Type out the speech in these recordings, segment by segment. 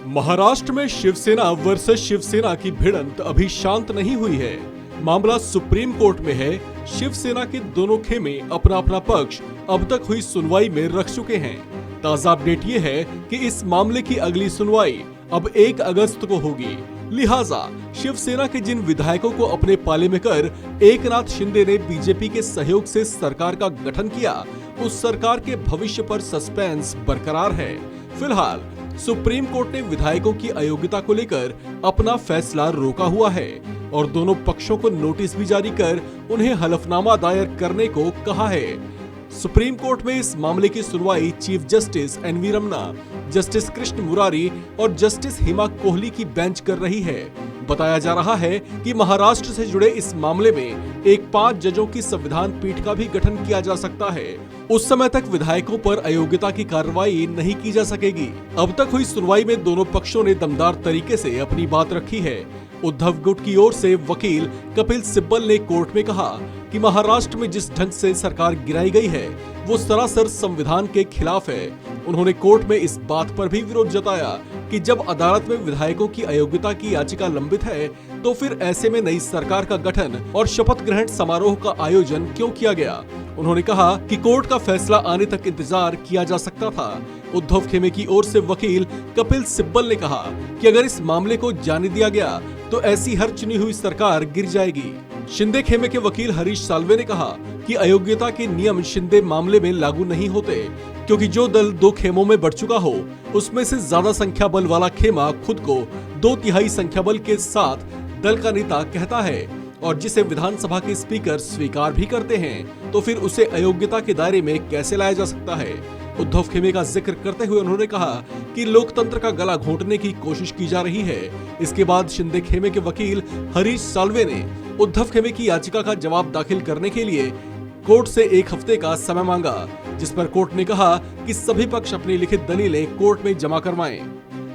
महाराष्ट्र में शिवसेना वर्सेस शिवसेना की भिड़ंत अभी शांत नहीं हुई है। मामला सुप्रीम कोर्ट में है। शिवसेना के दोनों खेमे अपना अपना पक्ष अब तक हुई सुनवाई में रख चुके हैं। ताजा अपडेट ये है कि इस मामले की अगली सुनवाई अब 1 अगस्त को होगी। लिहाजा शिवसेना के जिन विधायकों को अपने पाले में कर एकनाथ शिंदे ने बीजेपी के सहयोग से सरकार का गठन किया, उस सरकार के भविष्य पर सस्पेंस बरकरार है। फिलहाल सुप्रीम कोर्ट ने विधायकों की अयोग्यता को लेकर अपना फैसला रोका हुआ है और दोनों पक्षों को नोटिस भी जारी कर उन्हें हलफनामा दायर करने को कहा है। सुप्रीम कोर्ट में इस मामले की सुनवाई chief justice NV Ramana, justice Krishna Murari और जस्टिस हिमा कोहली की बेंच कर रही है। बताया जा रहा है कि महाराष्ट्र से जुड़े इस मामले में एक 5 जजों की संविधान पीठ का भी गठन किया जा सकता है। उस समय तक विधायकों पर अयोग्यता की कार्रवाई नहीं की जा सकेगी। अब तक हुई सुनवाई में दोनों पक्षों ने दमदार तरीके से अपनी बात रखी है। उद्धव गुट की ओर से वकील कपिल सिब्बल ने कोर्ट में कहा कि महाराष्ट्र में जिस ढंग से सरकार गिराई गई है वो सरासर संविधान के खिलाफ है। उन्होंने कोर्ट में इस बात पर भी विरोध जताया कि जब अदालत में विधायकों की अयोग्यता की याचिका लंबित है तो फिर ऐसे में नई सरकार का गठन और शपथ ग्रहण समारोह का आयोजन क्यों किया गया। उन्होंने कहा कि कोर्ट का फैसला आने तक इंतजार किया जा सकता था। उद्धव खेमे की ओर से वकील कपिल सिब्बल ने कहा कि अगर इस मामले को जाने दिया गया तो ऐसी हर चुनी हुई सरकार गिर जाएगी। शिंदे खेमे के वकील हरीश साल्वे ने कहा कि अयोग्यता के नियम शिंदे मामले में लागू नहीं होते, क्योंकि जो दल 2 खेमों में बढ़ चुका हो उसमें से ज्यादा संख्या बल वाला खेमा खुद को 2/3 संख्या बल के साथ दल का नेता कहता है और जिसे विधानसभा के स्पीकर स्वीकार भी करते हैं, तो फिर उसे अयोग्यता के दायरे में कैसे लाया जा सकता है। उद्धव खेमे का जिक्र करते हुए उन्होंने कहा कि लोकतंत्र का गला घोंटने की कोशिश की जा रही है। इसके बाद शिंदे खेमे के वकील हरीश साल्वे ने उद्धव खेमे की याचिका का जवाब दाखिल करने के लिए कोर्ट से 1 हफ्ते का समय मांगा, जिस पर कोर्ट ने कहा कि सभी पक्ष अपनी लिखित दलीलें कोर्ट में जमा करवाएं।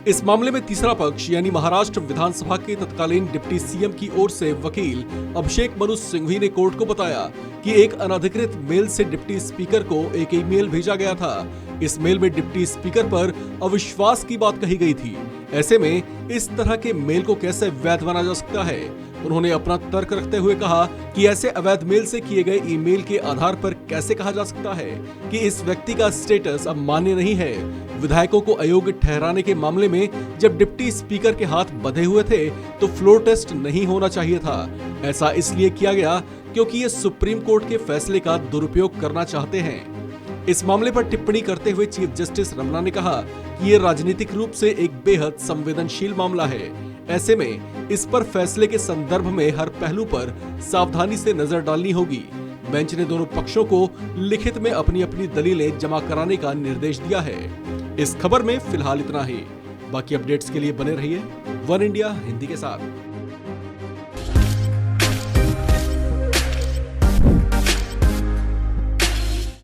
इस मामले में तीसरा पक्ष यानी महाराष्ट्र विधानसभा के तत्कालीन डिप्टी सीएम की ओर से वकील अभिषेक मनु सिंघवी ने कोर्ट को बताया कि एक अनधिकृत मेल से डिप्टी स्पीकर को एक ईमेल भेजा गया था। इस मेल में डिप्टी स्पीकर पर अविश्वास की बात कही गई थी। ऐसे में इस तरह के मेल को कैसे वैध माना जा सकता है। उन्होंने अपना तर्क रखते हुए कहा कि ऐसे अवैध मेल से किए गए ईमेल के आधार पर कैसे कहा जा सकता है कि इस व्यक्ति का स्टेटस अब मान्य नहीं है। विधायकों को अयोग्य ठहराने के मामले में जब डिप्टी स्पीकर के हाथ बंधे हुए थे तो फ्लोर टेस्ट नहीं होना चाहिए था। ऐसा इसलिए किया गया क्योंकि ये सुप्रीम कोर्ट के फैसले का दुरुपयोग करना चाहते हैं। इस मामले पर टिप्पणी करते हुए चीफ जस्टिस रमन्ना ने कहा कि ये राजनीतिक रूप से एक बेहद संवेदनशील मामला है। ऐसे में इस पर फैसले के संदर्भ में हर पहलू पर सावधानी से नजर डालनी होगी। बेंच ने दोनों पक्षों को लिखित में अपनी अपनी दलीलें जमा कराने का निर्देश दिया है। इस खबर में फिलहाल इतना ही। बाकी अपडेट्स के लिए बने रहिए वन इंडिया हिंदी के साथ।